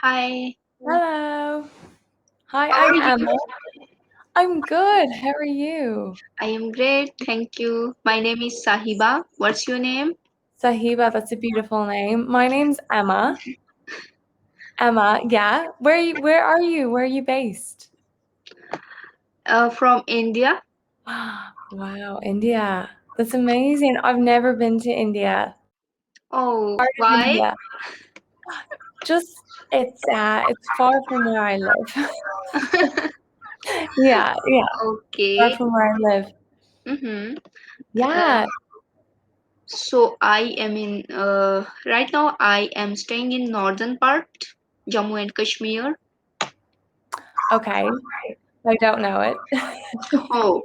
Hi, Hello. Hi, how are I'm you? Emma. I'm good. How are you? I am great, thank you. My name is Sahiba. What's your name? Sahiba, that's a beautiful name. My name's Emma. Emma, yeah. Where are you? Where are you based? From India. Wow, India. That's amazing. I've never been to India. Oh, Part of why? India. Just it's far from where I live. Yeah, yeah, far Okay. from where I live. Mm-hmm. Yeah. So I am in right now I am staying in northern part, Jammu and Kashmir. Okay. I don't know it. Oh,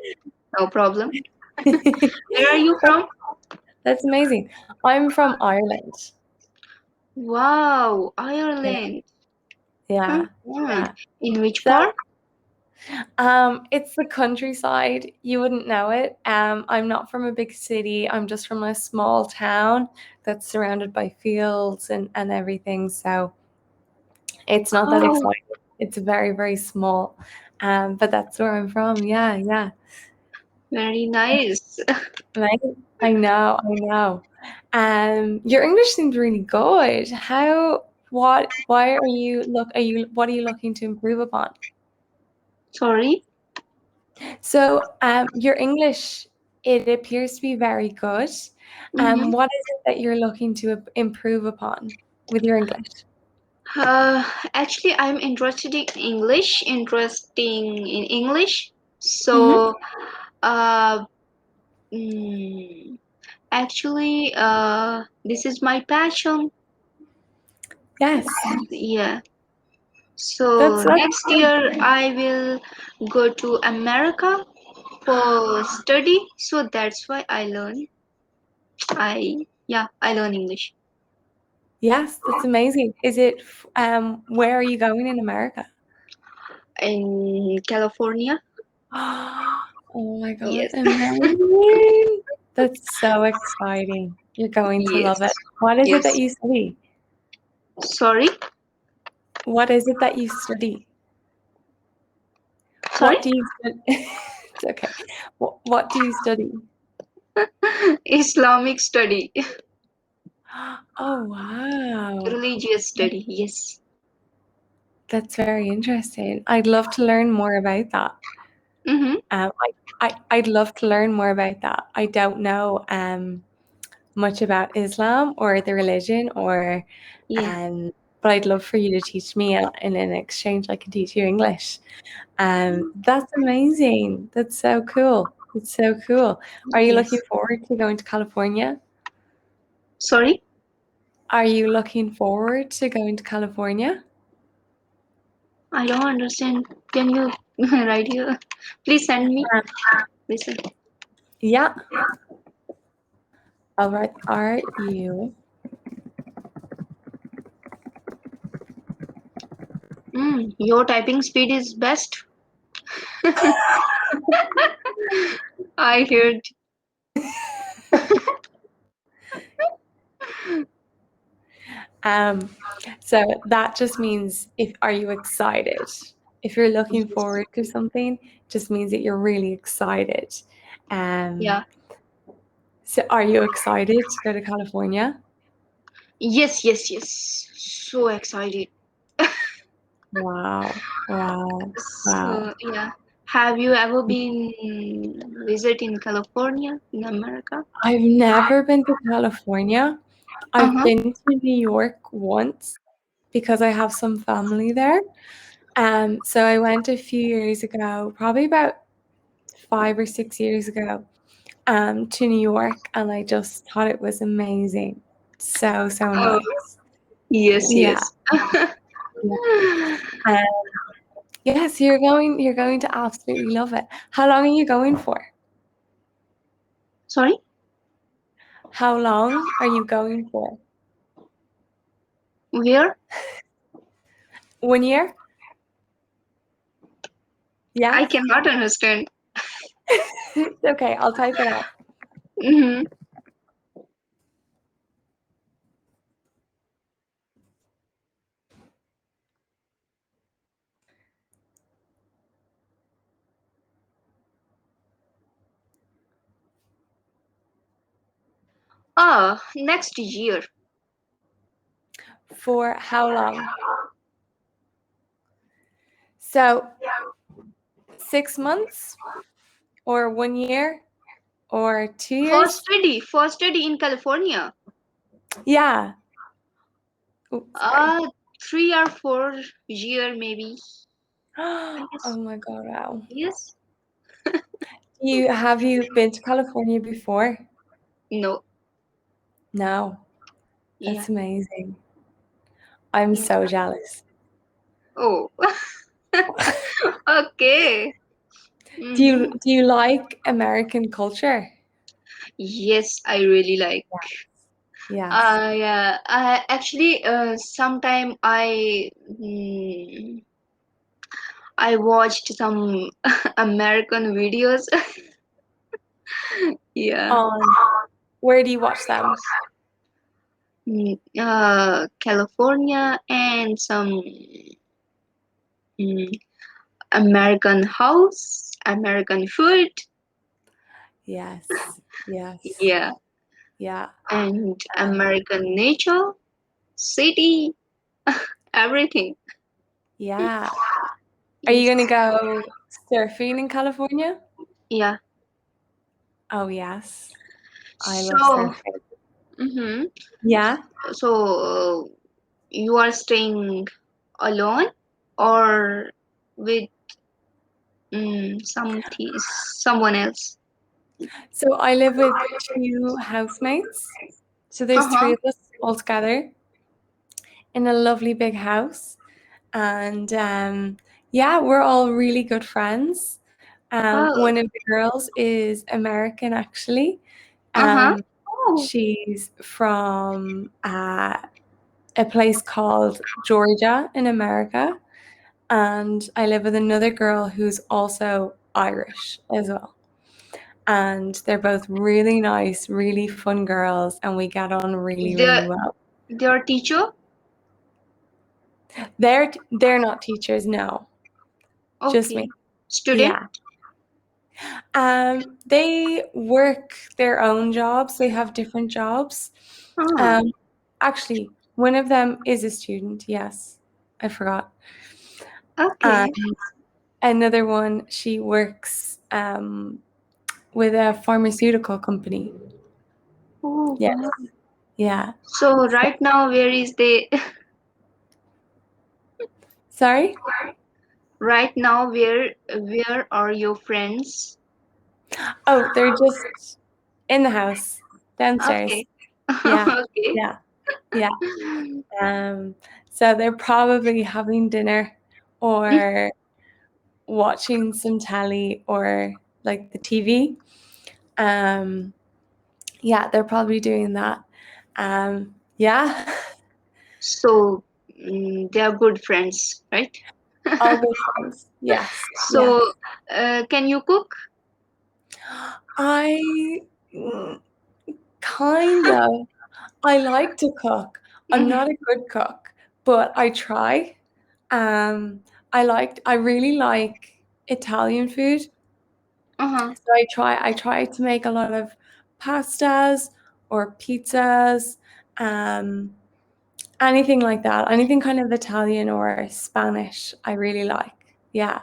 no problem. Where are you from? That's amazing. I'm from Ireland. Wow, Yeah, Ireland. yeah, Mhm. yeah. In which So, part? it's the countryside. You wouldn't know it. I'm not from a big city. I'm just from a small town that's surrounded by fields and everything. So it's not that Oh, exciting. It's very, very small. But that's where I'm from. Yeah, yeah. very nice. Right? I know, I know. Your English seems really good. Why what are you looking to improve upon? Sorry. So, your English, it appears to be very good. Mm-hmm. What is it that you're looking to improve upon with your English? Uh, Actually, I'm interested in English, interesting in English. Hmm. So, uh, mm, actually, this is my passion. Yes, Yeah. So that's next good. year I will go to America for study. So that's why I learn. I learn English Yes, that's amazing. Where are you going in America? in California. Oh my God, Yes. amazing. That's so exciting. You're going to Yes. love it. What is it that Yes. you study? Sorry. What is it that you study? Sorry. What do you study? It's okay. What do you study? Islamic study. Oh, wow. Religious study, yes. That's very interesting. I'd love to learn more about that. Mm-hmm. I'd love to learn more about that. I don't know much about Islam or the religion or Yeah. but I'd love for you to teach me in an exchange I can teach you English. That's amazing. That's so cool. It's so cool. Are you looking Yes. forward to going to California? Sorry. Are you looking forward to going to California? I don't understand. Can you write here? Please send me. Um, Listen. yeah. All right. Are you? Your typing speed is best. I heard. Um, so that just means if are you excited? If you're looking Yes. forward to something, just means that you're really excited. Um, Yeah. so are you excited to go to California? Yes, yes, yes. So excited. Wow, wow, wow. So, yeah. Have you ever been visit in California in America? I've never been to California. I've Uh-huh. been to New York once because I have some family there. So I went a few years ago, probably about 5 or 6 years ago, to New York, and I just thought it was amazing. So, so Oh, nice. yes, Yeah. yes. Yeah. Um, yes, you're going to absolutely love it. How long are you going for? Sorry? How long are you going for? Where? 1 year? I Yes? cannot understand. It's okay, I'll type it out. Mm-hmm. Next year. For how long? So 6 months or 1 year or 2 years? For study in California. Yeah. Oops, sorry. 3 or 4 year maybe. Oh my God, wow. Yes. Have you been to California before? No. No. Yeah. That's amazing. I'm Yeah. so jealous. Oh. Okay. Do you like American culture? Yes, I really like. Yes. Yeah. Actually, sometime I watched some American videos. Yeah. Where do you watch them? California and some mm, American house, American food. Yes. Yes. Yeah. Yeah. And American nature, city, everything. Yeah. Are you Yes. going to go surfing in California? Yeah. Oh, yes. I love So, surfing. mm-hmm. Yeah. So you are staying alone or with someone else? So I live with 2 housemates. So there's 3 Uh-huh. of us all together in a lovely big house. And yeah, we're all really good friends. Oh. One of the girls is American, actually. Uh-huh. Oh. She's from a place called Georgia in America. And I live with another girl who's also Irish as well. And they're both really nice, really fun girls, and we get on really, really The well. Their teacher? They're not teachers, no, just Okay. me. Student? Yeah. They work their own jobs. They have different jobs. Oh. Um, actually, one of them is a student. Yes, I forgot. Okay. And another one, she works with a pharmaceutical company. Oh, Yes. wow. Yeah. So So, right now, where is they? sorry? Right now, where are your friends? Oh, they're just in the house downstairs. Okay. Yeah. Okay. Yeah. Yeah. Um, so they're probably having dinner or watching some telly or like the TV. Um, yeah, they're probably doing that. Yeah, So they are good friends, right? all good friends. Yes, yeah. So can you cook? I kind of. I like to cook. I'm Mhm. not a good cook, but I try. I really like Italian food. Uh-huh. So I try to make a lot of pastas or pizzas, um, anything like that. Anything kind of Italian or Spanish, I really like. Yeah.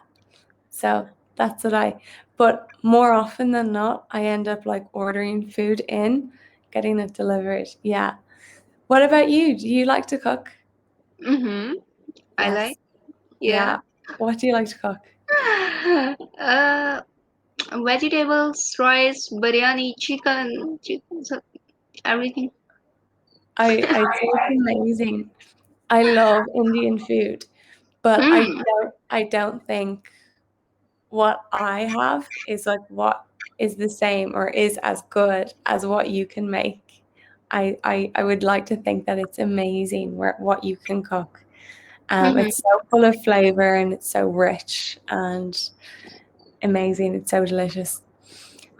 So that's what but more often than not, I end up like ordering food in, getting it delivered. Yeah. What about you? Do you like to cook? Mm-hmm. I like. Yes. Yeah. Yeah. What do you like to cook? uh, Vegetables, rice, biryani, chicken, so everything. I think it's amazing. I love Indian food, but Mm. I don't think what I have is like what is the same or is as good as what you can make. I would like to think that it's amazing what you can cook. Mm-hmm. It's so full of flavor and it's so rich and amazing. It's so delicious.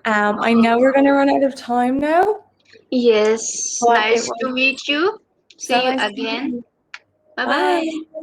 I know we're going to run out of time now, Yes, but it nice was to meet you. so See you nice to meet again. you. Bye Bye. bye.